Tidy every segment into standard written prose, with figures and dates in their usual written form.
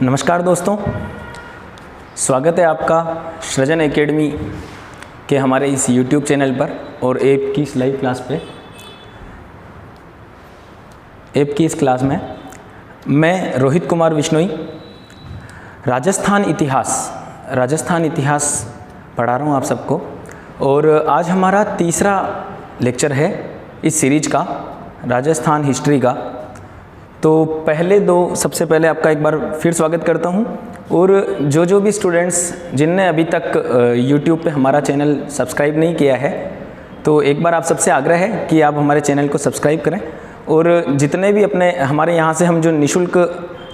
नमस्कार दोस्तों, स्वागत है आपका सृजन एकेडमी के हमारे इस YouTube चैनल पर और ऐप की इस लाइव क्लास पे। ऐप की इस क्लास में मैं रोहित कुमार विश्नोई राजस्थान इतिहास पढ़ा रहा हूँ आप सबको। और आज हमारा तीसरा लेक्चर है इस सीरीज का, राजस्थान हिस्ट्री का। तो सबसे पहले आपका एक बार फिर स्वागत करता हूं। और जो भी स्टूडेंट्स जिनने अभी तक YouTube पे हमारा चैनल सब्सक्राइब नहीं किया है, तो एक बार आप सबसे आग्रह है कि आप हमारे चैनल को सब्सक्राइब करें। और जितने भी हमारे यहाँ से हम जो निःशुल्क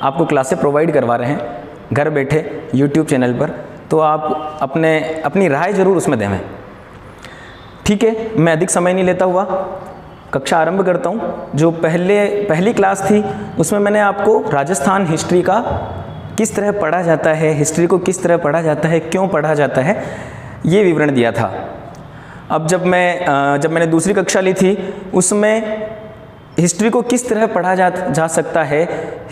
आपको क्लासें प्रोवाइड करवा रहे हैं घर बैठे YouTube चैनल पर, तो आप अपनी राय ज़रूर उसमें देवें। ठीक है, मैं अधिक समय नहीं लेता हुआ कक्षा आरंभ करता हूँ। जो पहली क्लास थी उसमें मैंने आपको राजस्थान हिस्ट्री का किस तरह पढ़ा जाता है, हिस्ट्री को किस तरह पढ़ा जाता है, क्यों पढ़ा जाता है, ये विवरण दिया था। अब जब मैंने दूसरी कक्षा ली थी उसमें हिस्ट्री को किस तरह पढ़ा जा सकता है,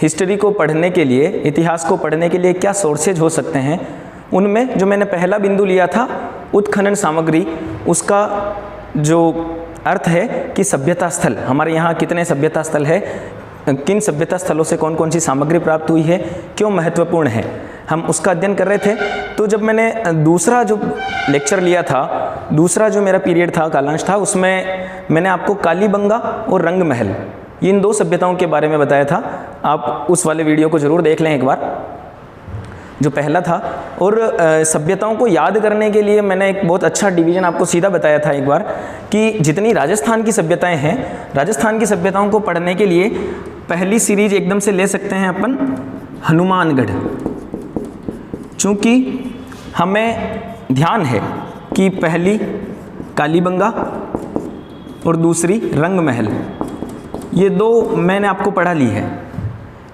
हिस्ट्री को पढ़ने के लिए, इतिहास को पढ़ने के लिए क्या सोर्सेज हो सकते हैं, उनमें जो मैंने पहला बिंदु लिया था उत्खनन सामग्री, उसका जो अर्थ है कि सभ्यता स्थल हमारे यहाँ कितने सभ्यता स्थल है, किन सभ्यता स्थलों से कौन कौन सी सामग्री प्राप्त हुई है, क्यों महत्वपूर्ण है, हम उसका अध्ययन कर रहे थे। तो जब मैंने दूसरा जो लेक्चर लिया था, दूसरा जो मेरा पीरियड था, कालांश था, उसमें मैंने आपको कालीबंगा और रंगमहल, इन दो सभ्यताओं के बारे में बताया था। आप उस वाले वीडियो को ज़रूर देख लें एक बार, जो पहला था। और सभ्यताओं को याद करने के लिए मैंने एक बहुत अच्छा डिवीज़न आपको सीधा बताया था एक बार, कि जितनी राजस्थान की सभ्यताएं हैं, राजस्थान की सभ्यताओं को पढ़ने के लिए पहली सीरीज एकदम से ले सकते हैं अपन हनुमानगढ़। चूँकि हमें ध्यान है कि पहली कालीबंगा और दूसरी रंगमहल, ये दो मैंने आपको पढ़ा ली है,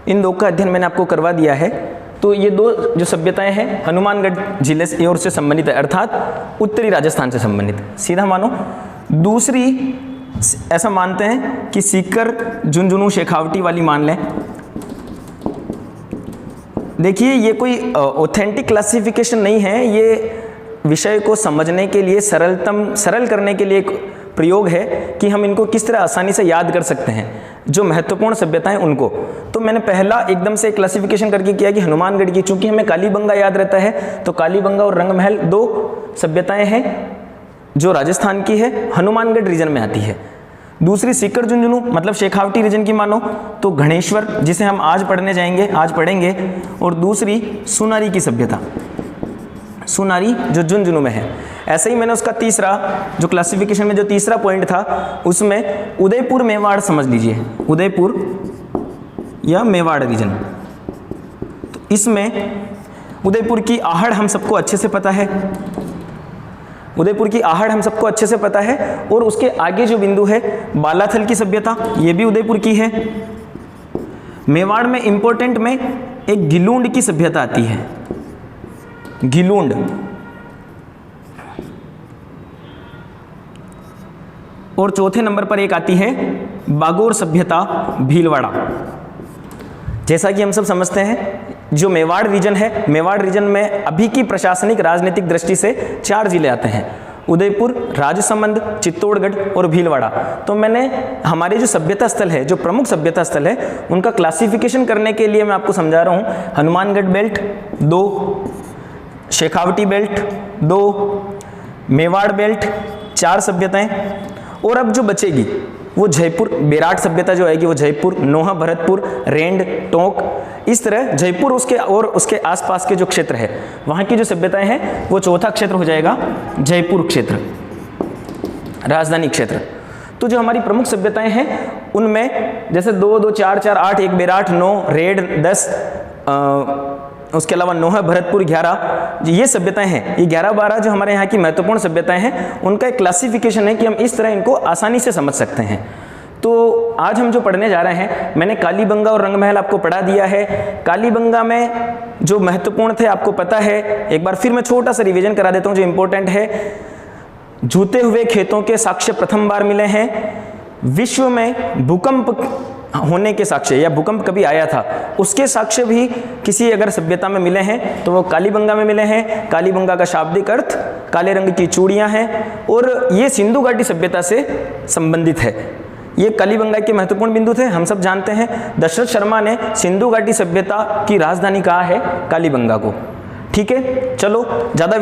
इन दो का अध्ययन मैंने आपको करवा दिया है। तो ये दो जो सभ्यताएं हैं हनुमानगढ़ जिले से और से संबंधित है, अर्थात उत्तरी राजस्थान से संबंधित, सीधा मानो। दूसरी ऐसा मानते हैं कि सीकर, झुंझुनू, शेखावटी वाली मान लें। देखिए, ये कोई ऑथेंटिक क्लासिफिकेशन नहीं है, ये विषय को समझने के लिए सरल करने के लिए एक प्रयोग है कि हम इनको किस तरह आसानी से याद कर सकते हैं, जो महत्वपूर्ण सभ्यताएं उनको। तो मैंने पहला एकदम से क्लासिफिकेशन करके किया कि हनुमानगढ़ की, चूंकि हमें कालीबंगा याद रहता है, तो कालीबंगा और रंगमहल दो सभ्यताएं हैं जो राजस्थान की है, हनुमानगढ़ रीजन में आती है। दूसरी सीकर झुंझुनू मतलब शेखावटी रीजन की मानो तो गणेश्वर, जिसे हम आज पढ़ेंगे। और दूसरी सुनारी की सभ्यता, सुनारी जो झुंझुनू में है। ऐसे ही मैंने उसका तीसरा जो क्लासिफिकेशन में जो तीसरा पॉइंट था, उसमें उदयपुर मेवाड़ समझ लीजिए, उदयपुर या मेवाड़ रीजन। तो इसमें उदयपुर की आहड़ हम सबको अच्छे से पता है, उदयपुर की आहड़ हम सबको अच्छे से पता है। और उसके आगे जो बिंदु है बालाथल की सभ्यता, ये भी उदयपुर की है। मेवाड़ में इंपॉर्टेंट में एक गिलूंड की सभ्यता आती है, गिलूंड। और चौथे नंबर पर एक आती है बागोर सभ्यता, भीलवाड़ा। जैसा कि हम सब समझते हैं, जो मेवाड़ रीजन है, मेवाड़ रीजन में अभी की प्रशासनिक राजनीतिक दृष्टि से 4 जिले आते हैं, उदयपुर, राजसमंद, चित्तौड़गढ़ और भीलवाड़ा। तो मैंने हमारे जो सभ्यता स्थल है, जो प्रमुख सभ्यता स्थल है, उनका क्लासिफिकेशन करने के लिए मैं आपको समझा रहा हूँ। Hanumangarh belt 2, Shekhawati belt 2, Mewar belt 4 सभ्यताएं। और अब जो बचेगी वो जयपुर, बेराट सभ्यता जो आएगी वो जयपुर, नोहा, भरतपुर, रेंड, टोंक, इस तरह जयपुर उसके आसपास के जो क्षेत्र है वहाँ की जो सभ्यताएं हैं, वो चौथा क्षेत्र हो जाएगा जयपुर क्षेत्र, राजधानी क्षेत्र। तो जो हमारी प्रमुख सभ्यताएं हैं उनमें जैसे 2, 2, 4, 4, 8, 1 बेराट, 9, रेड 10, उसके अलावा नोहा, भरतपुर 11, ये सभ्यताएं हैं। ये 11-12 जो हमारे यहाँ की महत्वपूर्ण सभ्यताएं हैं, उनका एक क्लासिफिकेशन है कि हम इस तरह इनको आसानी से समझ सकते हैं। तो आज हम जो पढ़ने जा रहे हैं, मैंने कालीबंगा और रंगमहल आपको पढ़ा दिया है। कालीबंगा में जो महत्वपूर्ण थे आपको पता है, एक बार फिर मैं छोटा सा रिवीजन करा देता हूँ जो इंपॉर्टेंट है। जूते हुए खेतों के साक्ष्य प्रथम बार मिले हैं। विश्व में भूकंप होने के साक्ष्य या भूकंप कभी आया था उसके साक्ष्य भी किसी अगर सभ्यता में मिले हैं तो वो कालीबंगा में मिले हैं। कालीबंगा का शाब्दिक अर्थ काले रंग की चूड़ियां हैं और ये सिंधु घाटी सभ्यता से संबंधित है। ये कालीबंगा के महत्वपूर्ण बिंदु थे, हम सब जानते हैं। दशरथ शर्मा ने सिंधु घाटी सभ्यता की राजधानी कहा है कालीबंगा को। ठीक है, चलो ज़्यादा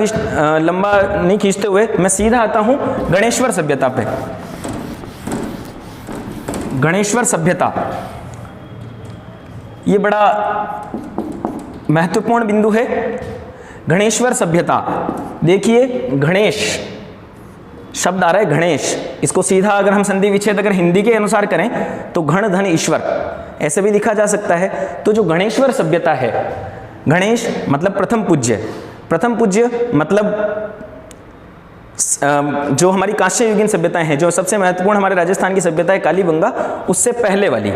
लंबा नहीं खींचते हुए मैं सीधा आता हूँ गणेश्वर सभ्यता पे। गणेश्वर सभ्यता ये बड़ा महत्वपूर्ण बिंदु है। गणेश्वर सभ्यता, देखिए गणेश शब्द आ रहा है गणेश, इसको सीधा अगर हम संधि विच्छेद अगर हिंदी के अनुसार करें तो घण धन ईश्वर ऐसे भी लिखा जा सकता है। तो जो गणेश्वर सभ्यता है, गणेश मतलब प्रथम पूज्य, प्रथम पूज्य मतलब जो हमारी कांस्य युगीन सभ्यताएं हैं, जो सबसे महत्वपूर्ण हमारे राजस्थान की सभ्यता है कालीबंगा, उससे पहले वाली,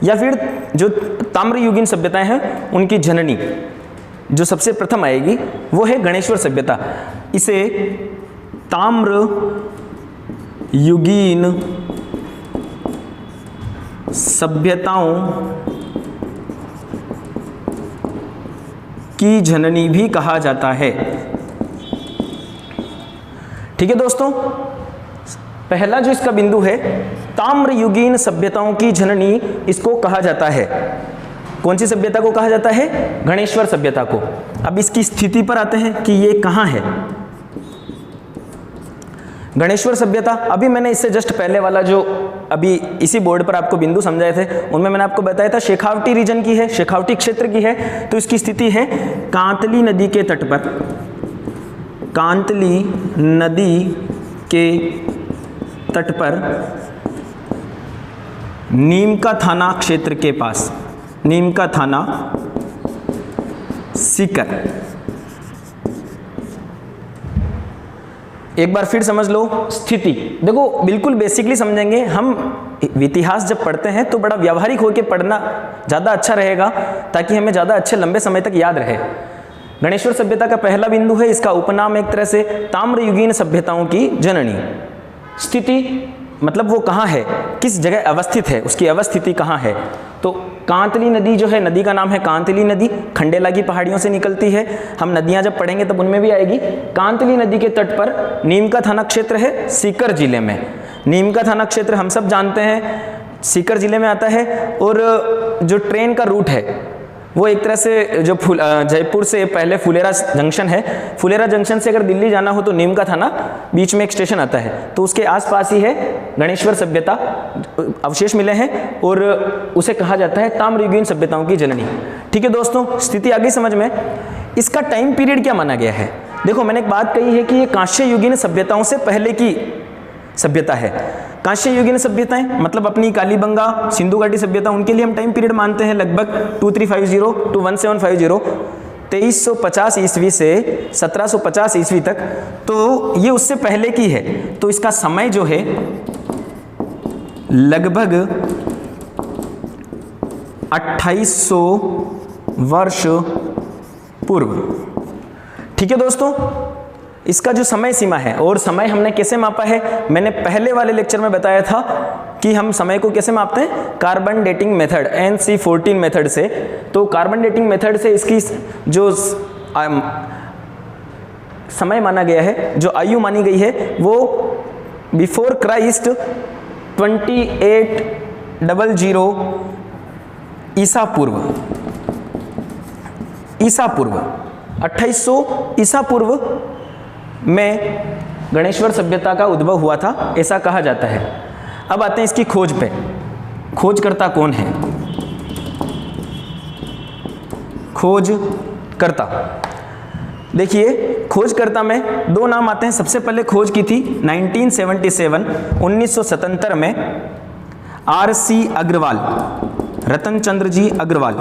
या फिर जो ताम्र युगीन सभ्यताएं हैं उनकी जननी जो सबसे प्रथम आएगी वो है गणेश्वर सभ्यता। इसे ताम्र युगीन सभ्यताओं की जननी भी कहा जाता है। ठीक है दोस्तों, पहला जो इसका बिंदु है ताम्र युगीन सभ्यताओं की जननी, इसको कहा जाता है। कौन सी सभ्यता को कहा जाता है? गणेश्वर सभ्यता को। अब इसकी स्थिति पर आते हैं कि ये कहाँ है गणेश्वर सभ्यता। अभी मैंने इससे जस्ट पहले वाला जो अभी इसी बोर्ड पर आपको बिंदु समझाए थे उनमें मैंने आपको बताया था शेखावटी रीजन की है, शेखावटी क्षेत्र की है। तो इसकी स्थिति है कांतली नदी के तट पर, कांतली नदी के तट पर नीमका थाना क्षेत्र के पास, नीमका थाना सीकर। एक बार फिर समझ लो स्थिति। देखो बिल्कुल बेसिकली समझेंगे हम, इतिहास जब पढ़ते हैं तो बड़ा व्यावहारिक होकर पढ़ना ज़्यादा अच्छा रहेगा ताकि हमें ज़्यादा अच्छे लंबे समय तक याद रहे। गणेश्वर सभ्यता का पहला बिंदु है, इसका उपनाम एक तरह से ताम्र युगीन सभ्यताओं की जननी। स्थिति मतलब वो कहाँ है, किस जगह अवस्थित है, उसकी अवस्थिति कहाँ है। तो कांतली नदी जो है, नदी का नाम है कांतली नदी, खंडेला की पहाड़ियों से निकलती है। हम नदियाँ जब पढ़ेंगे तब उनमें भी आएगी। कांतली नदी के तट पर नीमका थाना क्षेत्र है सीकर जिले में। नीमका थाना क्षेत्र हम सब जानते हैं सीकर जिले में आता है। और जो ट्रेन का रूट है वो एक तरह से जो जयपुर से पहले फुलेरा जंक्शन है, फुलेरा जंक्शन से अगर दिल्ली जाना हो तो नीमका थाना बीच में एक स्टेशन आता है, तो उसके आसपास ही है गणेश्वर सभ्यता, अवशेष मिले हैं और उसे कहा जाता है ताम्र युगीन सभ्यताओं की जननी। ठीक है दोस्तों, स्थिति आ गई समझ में। इसका टाइम पीरियड क्या माना गया है? देखो मैंने एक बात कही है कि ये कांस्य युगीन सभ्यताओं से पहले की सभ्यता है। कांस्य युगीन सभ्यताएं मतलब अपनी कालीबंगा, सिंधु घाटी सभ्यता, उनके लिए हम टाइम पीरियड मानते हैं लगभग 2350 टू 1750, 2350 ईस्वी से 1750 ईस्वी तक। तो ये उससे पहले की है। तो इसका समय जो है लगभग 2800 वर्ष पूर्व। ठीक है दोस्तों, इसका जो समय सीमा है, और समय हमने कैसे मापा है, मैंने पहले वाले लेक्चर में बताया था कि हम समय को कैसे मापते हैं, carbon dating method NC14 method से। तो कार्बन डेटिंग मेथड से इसकी जो समय माना गया है, जो आयु मानी गई है, वो बिफोर क्राइस्ट 2800 ईसा पूर्व, ईसा पूर्व 2800 ईसा पूर्व में गणेश्वर सभ्यता का उद्भव हुआ था, ऐसा कहा जाता है। अब आते हैं इसकी खोज पे। खोजकर्ता कौन है? खोजकर्ता, देखिए खोजकर्ता में दो नाम आते हैं। सबसे पहले खोज की थी 1977 में RC अग्रवाल, रतन चंद्र जी अग्रवाल।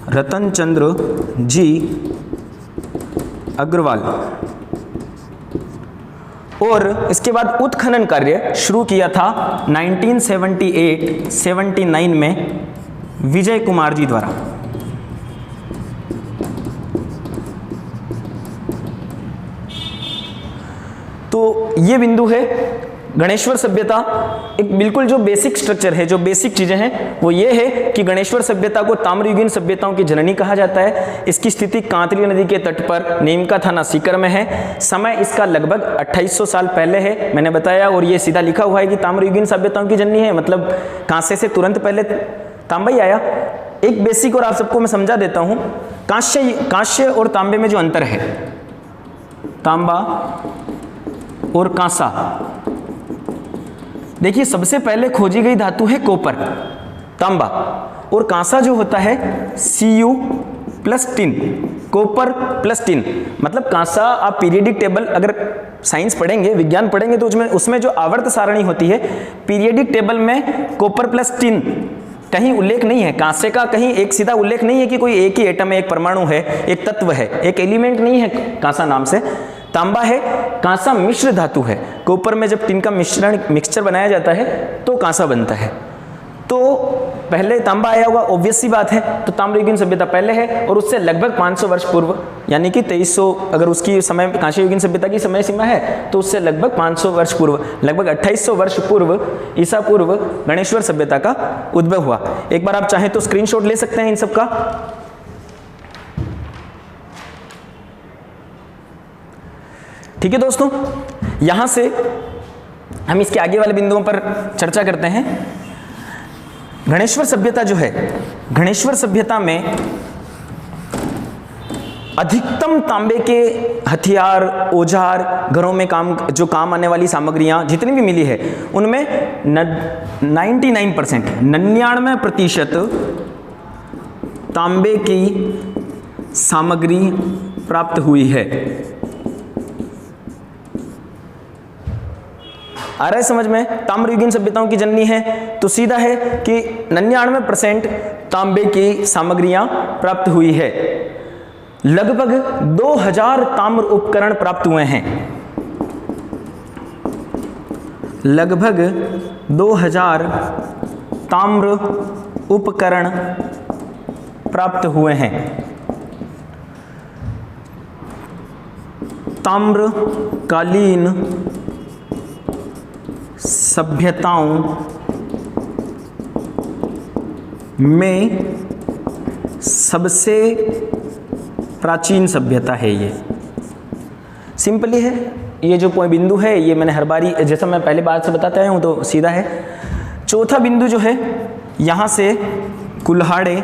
रतन चंद्र जी अग्रवाल। और इसके बाद उत्खनन कार्य शुरू किया था 1978-79 में विजय कुमार जी द्वारा। तो ये बिंदु है गणेश्वर सभ्यता। एक बिल्कुल जो बेसिक स्ट्रक्चर है, जो बेसिक चीजें हैं वो ये है कि गणेश्वर सभ्यता को ताम्रयुगीन सभ्यताओं की जननी कहा जाता है। इसकी स्थिति कांतली नदी के तट पर नीमका थाना सीकर में है। समय इसका लगभग 2800 साल पहले है, मैंने बताया। और ये सीधा लिखा हुआ है कि ताम्रयुगीन सभ्यताओं की जननी है, मतलब कांसे से तुरंत पहले तांबा ही आया। एक बेसिक और आप सबको मैं समझा देता हूं। कांस्य और तांबे में जो अंतर है, तांबा और कांसा, देखिए सबसे पहले खोजी गई धातु है कॉपर, तांबा, और कांसा जो होता है Cu plus tin, copper plus tin. मतलब कांसा, आप पीरियडिक टेबल अगर साइंस पढ़ेंगे, विज्ञान पढ़ेंगे, तो उसमें जो आवर्त सारणी होती है, पीरियडिक टेबल में कॉपर प्लस टिन कहीं उल्लेख नहीं है। कांसे का कहीं एक सीधा उल्लेख नहीं है कि कोई एक ही एटम है, एक परमाणु है, एक तत्व है, एक एलिमेंट नहीं है कांसा नाम से। तांबा है, कांसा मिश्र धातु है। कॉपर में जब टिन का मिक्सचर बनाया जाता है तो कांसा बनता है। तो पहले तांबा आया होगा, ऑब्वियस सी बात है। तो ताम्रयुगीन सभ्यता पहले है और उससे लगभग 500 वर्ष पूर्व, यानी कि 2300, अगर उसकी समय कांस्ययुगीन सभ्यता की समय सीमा है तो उससे लगभग 500 वर्ष पूर्व, लगभग 2800 वर्ष पूर्व, ईसा पूर्व गणेश्वर सभ्यता का उद्भव हुआ। एक बार आप चाहें तो स्क्रीनशॉट ले सकते हैं इन सब का। ठीक है दोस्तों, यहां से हम इसके आगे वाले बिंदुओं पर चर्चा करते हैं। गणेश्वर सभ्यता जो है, गणेश्वर सभ्यता में अधिकतम तांबे के हथियार, औजार, घरों में जो काम आने वाली सामग्रियां जितनी भी मिली है, उनमें 99% तांबे की सामग्री प्राप्त हुई है। आ रहा है समझ में? ताम्रयुगीन सभ्यताओं की जननी है तो सीधा है कि 99% तांबे की सामग्रियां प्राप्त हुई है। लगभग 2000 ताम्र उपकरण प्राप्त हुए हैं। लगभग 2000 ताम्र उपकरण प्राप्त हुए हैं। ताम्रकालीन सभ्यताओं में सबसे प्राचीन सभ्यता है ये। सिंपली है, ये जो पॉइंट बिंदु है ये मैंने हर बारी, जैसा मैं पहले बात से बताता हूँ, तो सीधा है। चौथा बिंदु जो है, यहाँ से कुल्हाड़े,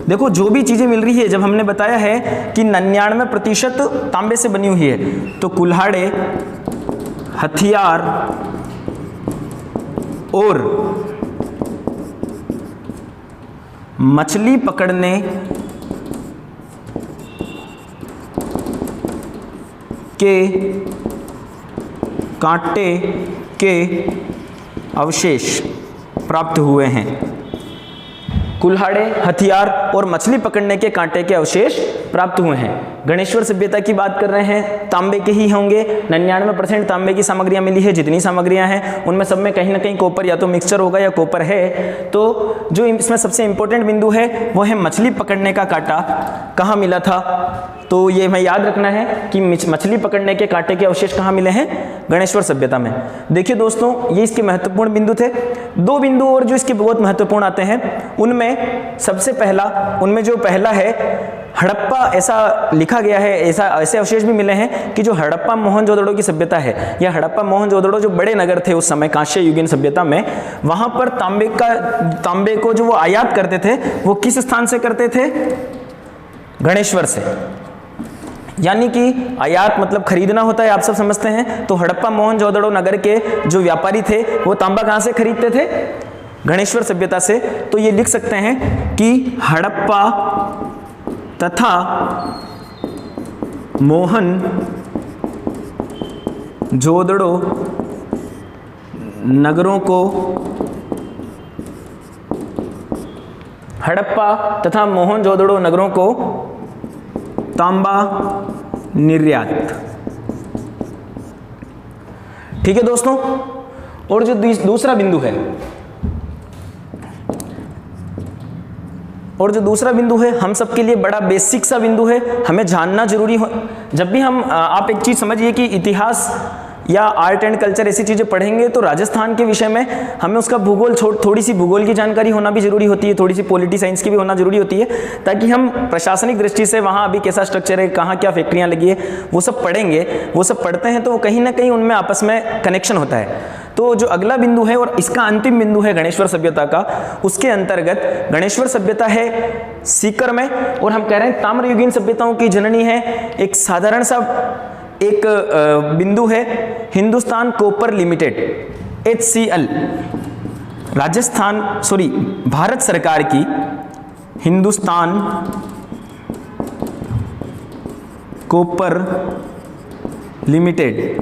देखो जो भी चीज़ें मिल रही है, जब हमने बताया है कि 99% तांबे से बनी हुई है, तो कुल्हाड़े, हथियार और मछली पकड़ने के कांटे के अवशेष प्राप्त हुए हैं। कुल्हाड़े, हथियार और मछली पकड़ने के कांटे के अवशेष प्राप्त हुए हैं। गणेश्वर सभ्यता की बात कर रहे हैं, तांबे के ही होंगे। 99% तांबे की सामग्रियां मिली है। जितनी सामग्रियां हैं उनमें सब में कहीं ना कहीं कॉपर या तो मिक्सचर होगा या कॉपर है। तो जो इसमें सबसे इंपॉर्टेंट बिंदु है वो है मछली पकड़ने का कांटा कहाँ मिला था। तो ये हमें याद रखना है कि मछली पकड़ने के कांटे के अवशेष कहाँ मिले हैं, गणेश्वर सभ्यता में। देखिए दोस्तों, ये इसके महत्वपूर्ण बिंदु थे। दो बिंदु और जो इसके बहुत महत्वपूर्ण आते हैं, उनमें सबसे पहला, उनमें जो पहला है हड़प्पा, ऐसा लिखा गया है, ऐसे अवशेष भी मिले हैं कि जो हड़प्पा मोहनजोदड़ो की सभ्यता है, या हड़प्पा मोहनजोदड़ो जो बड़े नगर थे उस समय कांस्य युगीन सभ्यता में, वहां पर तांबे को जो वो आयात करते थे वो किस स्थान से करते थे, गणेश्वर से। यानी कि आयात मतलब खरीदना होता है, आप सब समझते हैं। तो हड़प्पा मोहनजोदड़ो नगर के जो व्यापारी थे वो तांबा कहां से खरीदते थे, गणेश्वर सभ्यता से। तो ये लिख सकते हैं कि हड़प्पा तथा मोहनजोदड़ो नगरों को, हड़प्पा तथा मोहनजोदड़ो नगरों को तांबा निर्यात। ठीक है दोस्तों। और जो दूसरा बिंदु है, और जो दूसरा बिंदु है हम सबके लिए बड़ा बेसिक सा बिंदु है, हमें जानना जरूरी हो। जब भी हम, आप एक चीज समझिए कि इतिहास या आर्ट एंड कल्चर ऐसी चीज़ें पढ़ेंगे तो राजस्थान के विषय में हमें उसका भूगोल थोड़ी सी भूगोल की जानकारी होना भी जरूरी होती है, थोड़ी सी पॉलिटी साइंस की भी होना जरूरी होती है, ताकि हम प्रशासनिक दृष्टि से वहाँ अभी कैसा स्ट्रक्चर है, कहाँ क्या फैक्ट्रियाँ लगी है, वो सब पढ़ेंगे। वो सब पढ़ते हैं तो कहीं ना कहीं उनमें आपस में कनेक्शन होता है। तो जो अगला बिंदु है और इसका अंतिम बिंदु है गणेश्वर सभ्यता का, उसके अंतर्गत गणेश्वर सभ्यता है सीकर में, और हम कह रहे हैं ताम्रयुगीन सभ्यताओं की जननी है। एक साधारण सा एक बिंदु है Hindustan copper limited HCL, Bharat सरकार की हिंदुस्तान कॉपर लिमिटेड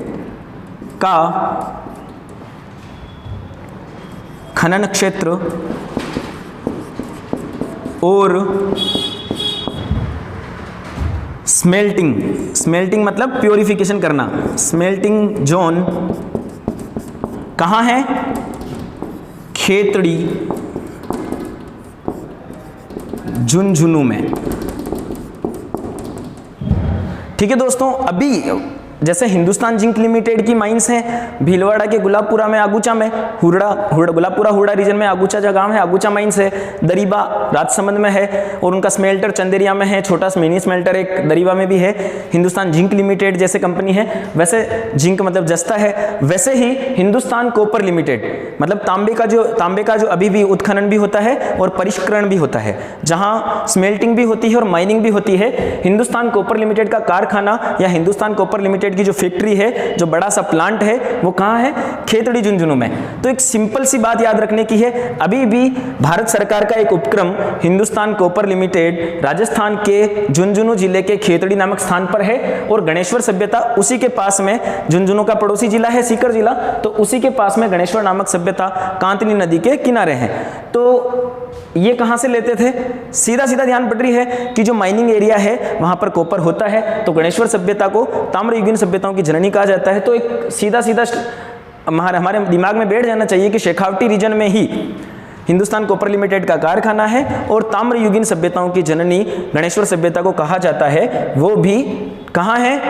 का खनन क्षेत्र और स्मेल्टिंग मतलब प्योरिफिकेशन करना, स्मेल्टिंग जोन कहाँ है? खेतड़ी झुंझुनू में। ठीक है दोस्तों, अभी जैसे हिंदुस्तान जिंक लिमिटेड की माइंस हैं भीलवाड़ा के गुलाबपुरा में, आगूचा में, गुलाबपुरा हुड़ा रीजन में आगूचा जो गांव है, आगूचा माइंस है। दरीबा राजसमंद में है और उनका स्मेल्टर चंदेरिया में है, छोटा मिनी स्मेल्टर एक दरीबा में भी है। हिंदुस्तान जिंक लिमिटेड जैसे कंपनी है, वैसे जिंक मतलब जस्ता है, वैसे ही हिंदुस्तान कॉपर लिमिटेड मतलब तांबे का जो अभी भी उत्खनन भी होता है और परिष्करण भी होता है, जहां स्मेल्टिंग भी होती है और माइनिंग भी होती है। हिंदुस्तान कॉपर लिमिटेड का कारखाना या हिंदुस्तान कॉपर लिमिटेड की जो फैक्ट्री है, जो बड़ा सा प्लांट है, वो कहाँ है? खेतड़ी झुंझुनू में। तो एक सिंपल सी बात याद रखने की है, अभी भी भारत सरकार का एक उपक्रम हिंदुस्तान कॉपर लिमिटेड राजस्थान के झुंझुनू जिले के खेतड़ी नामक स्थान पर है, और गणेश्वर सभ्यता उसी के पास में, झुंझुनू का पड़ोसी जिला है सीकर जिला, तो उसी के पास में गणेश्वर नामक सभ्यता कांतली नदी के किनारे है। तो ये कहां से लेते थे? सीधा ध्यान पड़ रही है कि जो माइनिंग एरिया है वहां पर कॉपर होता है, तो गणेश्वर सभ्यता को ताम्रयुगीन सभ्यताओं की जननी कहा जाता है। तो एक सीधा हमारे दिमाग में बैठ जाना चाहिए कि शेखावटी रीजन में ही हिंदुस्तान कॉपर लिमिटेड का कारखाना है और ताम्रयुगीन सभ्यताओं की जननी गणेश्वर सभ्यता को कहा जाता है, वो भी कहां है?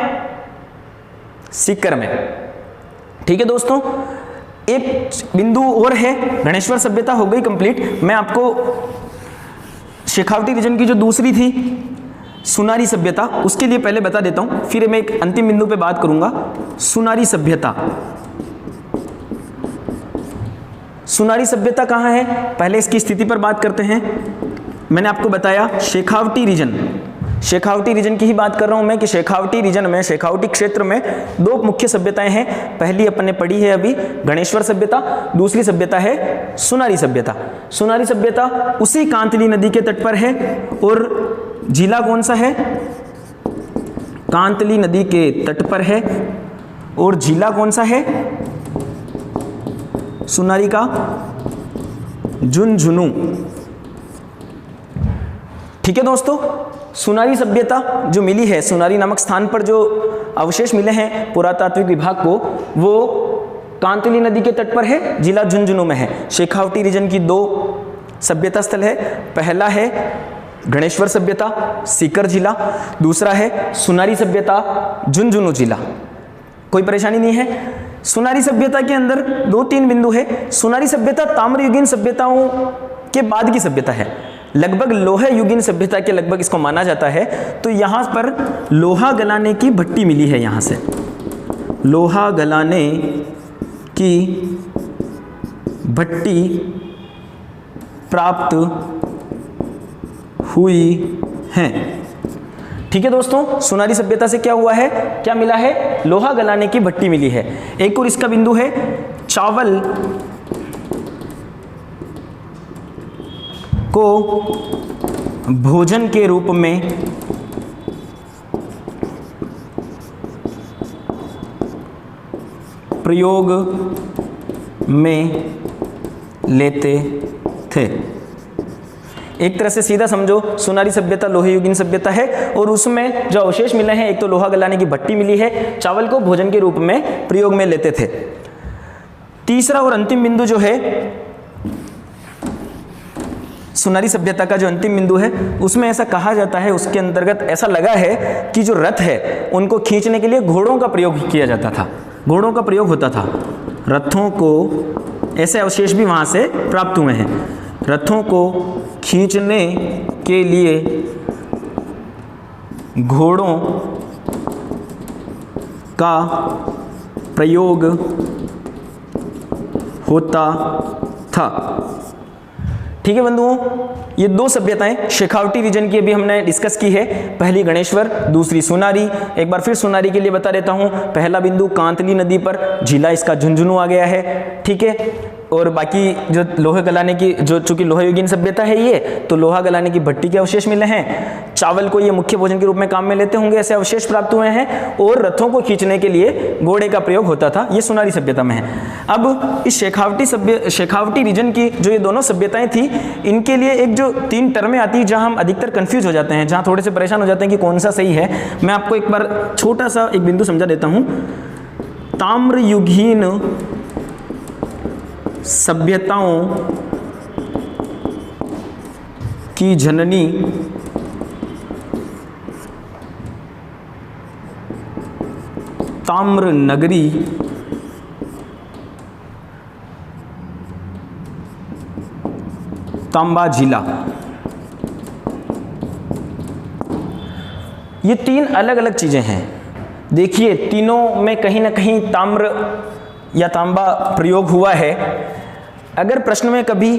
सीकर में। ठीक है दोस्तों, एक बिंदु और है, गणेश्वर सभ्यता हो गई कंप्लीट। मैं आपको शेखावटी रीजन की जो दूसरी थी सुनारी सभ्यता, उसके लिए पहले बता देता हूं, फिर मैं एक अंतिम बिंदु पे बात करूंगा। सुनारी सभ्यता, सुनारी सभ्यता कहां है? पहले इसकी स्थिति पर बात करते हैं। मैंने आपको बताया शेखावटी रीजन की ही बात कर रहा हूं मैं, कि शेखावटी रीजन में, शेखावटी क्षेत्र में दो मुख्य सभ्यताएं हैं। पहली अपन ने पढ़ी है अभी गणेश्वर सभ्यता, दूसरी सभ्यता है सुनारी सभ्यता। सुनारी सभ्यता उसी कांतली नदी के तट पर है, और जिला कौन सा है? कांतली नदी के तट पर है, और जिला कौन सा है? सुनारी का झुंझुनू। ठीक है दोस्तों, सुनारी सभ्यता जो मिली है, सुनारी नामक स्थान पर जो अवशेष मिले हैं पुरातात्विक विभाग को, वो कांतली नदी के तट पर है, जिला झुंझुनू में है। शेखावटी रीजन की दो सभ्यता स्थल है, पहला है गणेश्वर सभ्यता सीकर जिला, दूसरा है सुनारी सभ्यता झुंझुनू जिला। कोई परेशानी नहीं है। सुनारी सभ्यता के अंदर 2-3 बिंदु है। सुनारी सभ्यता ताम्रयुगीन सभ्यताओं के बाद की सभ्यता है, लगभग लोहा युगीन सभ्यता के लगभग इसको माना जाता है। तो यहां पर लोहा गलाने की भट्टी मिली है, यहां से लोहा गलाने की भट्टी प्राप्त हुई है। ठीक है दोस्तों, सुनारी सभ्यता से क्या हुआ है, क्या मिला है? लोहा गलाने की भट्टी मिली है। एक और इसका बिंदु है, चावल को भोजन के रूप में प्रयोग में लेते थे। एक तरह से सीधा समझो, सुनारी सभ्यता लोहे युगीन सभ्यता है, और उसमें जो अवशेष मिले हैं, एक तो लोहा गलाने की भट्टी मिली है, चावल को भोजन के रूप में प्रयोग में लेते थे। तीसरा और अंतिम बिंदु जो है सुनारी सभ्यता का, जो अंतिम बिंदु है, उसमें ऐसा कहा जाता है, उसके अंतर्गत ऐसा लगा है कि जो रथ है उनको खींचने के लिए घोड़ों का प्रयोग किया जाता था। घोड़ों का प्रयोग होता था। रथों को, ऐसे अवशेष भी वहाँ से प्राप्त हुए हैं। रथों को खींचने के लिए घोड़ों का प्रयोग होता था। ठीक है बंधुओं, ये दो सभ्यताएं शेखावटी रीजन की अभी हमने डिस्कस की है। पहली गणेश्वर, दूसरी सोनारी। एक बार फिर सोनारी के लिए बता देता हूं। पहला बिंदु कांतली नदी पर, जिला इसका झुंझुनू आ गया है। ठीक है, और बाकी जो लोहे गलाने की, जो चूंकि लोहा युगीन सभ्यता है ये, तो लोहा गलाने की भट्टी के अवशेष मिले हैं। चावल को ये मुख्य भोजन के रूप में काम में लेते होंगे, ऐसे अवशेष प्राप्त हुए हैं। और रथों को खींचने के लिए घोड़े का प्रयोग होता था, ये सोनारी सभ्यता में है। अब इस शेखावटी रीजन की जो ये दोनों सभ्यताएं थी, इनके लिए एक जो 3 टर्में आती है जहां हम अधिकतर कंफ्यूज हो जाते हैं, जहां थोड़े से परेशान हो जाते हैं कि कौन सा सही है। मैं आपको एक बार छोटा सा एक बिंदु समझा देता हूं। ताम्रयुगीन सभ्यताओं की जननी ताम्र नगरी तांबा जिला, ये 3 अलग अलग चीजें हैं। देखिए तीनों में कहीं ना कहीं ताम्र या तांबा प्रयोग हुआ है। अगर प्रश्न में कभी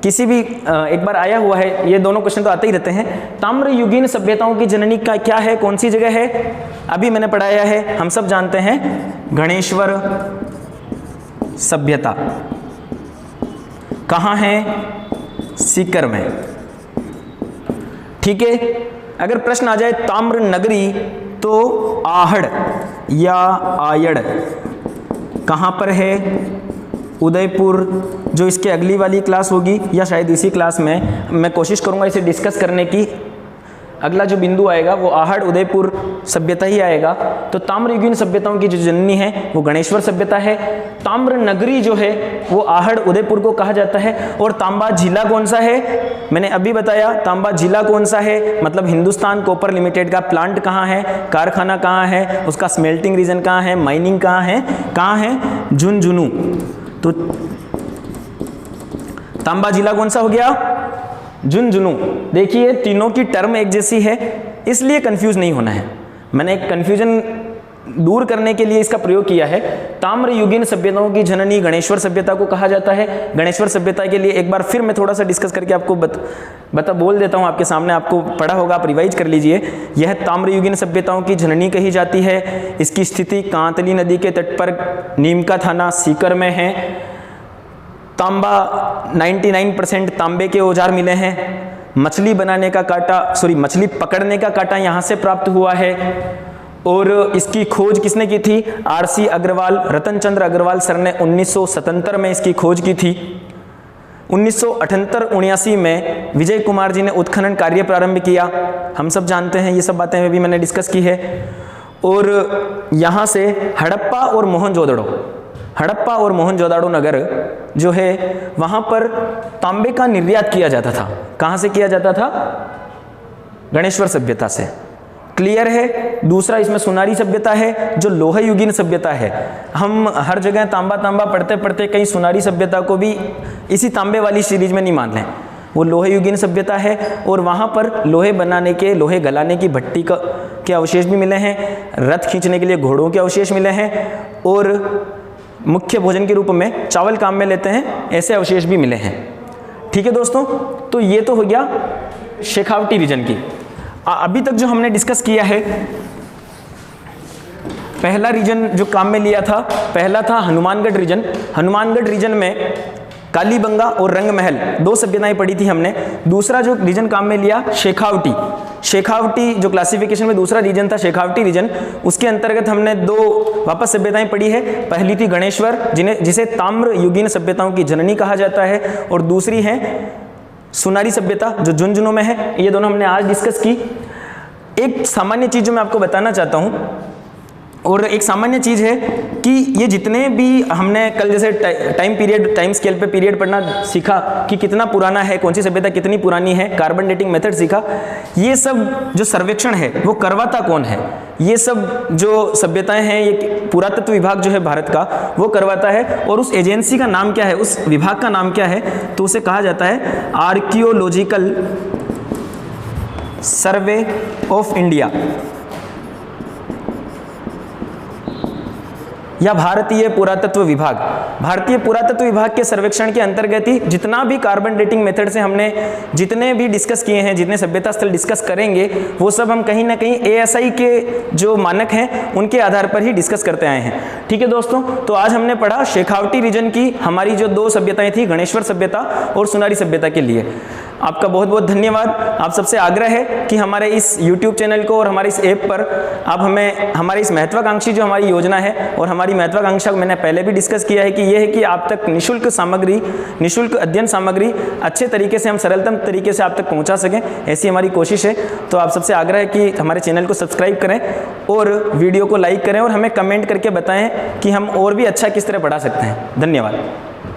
किसी भी एक बार आया हुआ है, ये दोनों क्वेश्चन तो आते ही रहते हैं। ताम्र युगीन सभ्यताओं की जननी का क्या है, कौन सी जगह है, अभी मैंने पढ़ाया है, हम सब जानते हैं, गणेश्वर सभ्यता। कहाँ है? सीकर में। ठीक है, अगर प्रश्न आ जाए ताम्र नगरी, तो आहड़ या आयड़ कहाँ पर है? उदयपुर। जो इसके अगली वाली क्लास होगी या शायद इसी क्लास में मैं कोशिश करूंगा इसे डिस्कस करने की। अगला जो बिंदु आएगा वो आहड़ उदयपुर सभ्यता ही आएगा। तो ताम्रयुगीन सभ्यताओं की जो जननी है वो गणेश्वर सभ्यता है। ताम्र नगरी जो है वो आहड़ उदयपुर को कहा जाता है। और तांबा जिला कौन सा है? मैंने अभी बताया तांबा जिला कौन सा है, मतलब हिंदुस्तान कॉपर लिमिटेड का प्लांट कहाँ है, कारखाना कहाँ है, उसका स्मेल्टिंग रीजन कहाँ है, माइनिंग कहाँ है? झुंझुनू। तो तांबा जिला कौन सा हो गया? झुंझुनू। देखिए तीनों की टर्म एक जैसी है, इसलिए कंफ्यूज नहीं होना है। मैंने एक कंफ्यूजन दूर करने के लिए इसका प्रयोग किया है। ताम्रयुगीन सभ्यताओं की जननी गणेश्वर सभ्यता को कहा जाता है। गणेश्वर सभ्यता के लिए एक बार फिर मैं थोड़ा सा डिस्कस करके आपको बोल देता हूँ आपके सामने, आपको पढ़ा होगा, आप रिवाइज कर लीजिए। यह ताम्रयुगीन सभ्यताओं की जननी कही जाती है। इसकी स्थिति कांतली नदी के तट पर, नीमका थाना, सीकर में है। तांबा 99% तांबे के औजार मिले हैं। मछली बनाने का कांटा, मछली पकड़ने का कांटा यहाँ से प्राप्त हुआ है। और इसकी खोज किसने की थी? RC अग्रवाल, रतन चंद्र अग्रवाल सर ने 1977 में इसकी खोज की थी। 1978-79 में विजय कुमार जी ने उत्खनन कार्य प्रारंभ किया। हम सब जानते हैं, ये सब बातें भी मैंने डिस्कस की है। और यहाँ से हड़प्पा और मोहनजोदाड़ो नगर जो है वहाँ पर तांबे का निर्यात किया जाता था। कहाँ से किया जाता था? गणेश्वर सभ्यता से। क्लियर है? दूसरा इसमें सोनारी सभ्यता है जो लोहा युगीन सभ्यता है। हम हर जगह तांबा तांबा पढ़ते पढ़ते कहीं सोनारी सभ्यता को भी इसी तांबे वाली सीरीज में नहीं मान लें। वो लोहे युगीन सभ्यता है और वहाँ पर लोहे बनाने के, लोहे गलाने की भट्टी के अवशेष भी मिले हैं। रथ खींचने के लिए घोड़ों के अवशेष मिले हैं और मुख्य भोजन के रूप में चावल काम में लेते हैं, ऐसे अवशेष भी मिले हैं। ठीक है दोस्तों, तो ये तो हो गया शेखावटी रीजन की। अभी तक जो हमने डिस्कस किया है, पहला रीजन जो काम में लिया था, पहला था हनुमानगढ़ रीजन। हनुमानगढ़ रीजन में कालीबंगा और रंगमहल 2 सभ्यताएं पढ़ी थी हमने। दूसरा जो रीजन काम में लिया शेखावटी जो क्लासिफिकेशन में दूसरा रीजन था, शेखावटी रीजन, उसके अंतर्गत हमने 2 वापस सभ्यताएं पढ़ी है। पहली थी गणेश्वर, जिसे ताम्र युगीन सभ्यताओं की जननी कहा जाता है, और दूसरी है सोनारी सभ्यता जो झुंझुनू में है। ये दोनों हमने आज डिस्कस की। एक सामान्य चीज जो मैं आपको बताना चाहता हूं, और एक सामान्य चीज है कि ये जितने भी हमने कल जैसे टाइम स्केल पे पीरियड पढ़ना सीखा कि कितना पुराना है, कौन सी सभ्यता कितनी पुरानी है, कार्बन डेटिंग मेथड सीखा, ये सब जो सर्वेक्षण है वो करवाता कौन है? ये सब जो सभ्यताएं हैं ये पुरातत्व विभाग जो है भारत का वो करवाता है। और उस एजेंसी का नाम क्या है, उस विभाग का नाम क्या है, तो उसे कहा जाता है आर्कियोलॉजिकल सर्वे ऑफ इंडिया या भारतीय पुरातत्व विभाग। भारतीय पुरातत्व विभाग के सर्वेक्षण के अंतर्गत ही जितना भी कार्बन डेटिंग मेथड से हमने जितने भी डिस्कस किए हैं, जितने सभ्यता स्थल डिस्कस करेंगे, वो सब हम कहीं ना कहीं ASI के जो मानक हैं उनके आधार पर ही डिस्कस करते आए हैं। ठीक है दोस्तों, तो आज हमने पढ़ा शेखावटी रीजन की हमारी जो 2 सभ्यताएं थी, गणेश्वर सभ्यता और सुनारी सभ्यता के लिए। आपका बहुत बहुत धन्यवाद। आप सबसे आग्रह है कि हमारे इस YouTube चैनल को और हमारे इस ऐप पर आप हमें हमारी इस महत्वाकांक्षी जो हमारी योजना है, और हमारी महत्वाकांक्षा मैंने पहले भी डिस्कस किया है कि यह है कि आप तक निःशुल्क सामग्री, निःशुल्क अध्ययन सामग्री अच्छे तरीके से हम सरलतम तरीके से आप तक पहुंचा सकें, ऐसी हमारी कोशिश है। तो आप सबसे आग्रह है कि हमारे चैनल को सब्सक्राइब करें और वीडियो को लाइक करें और हमें कमेंट करके बताएं कि हम और भी अच्छा किस तरह पढ़ा सकते हैं। धन्यवाद।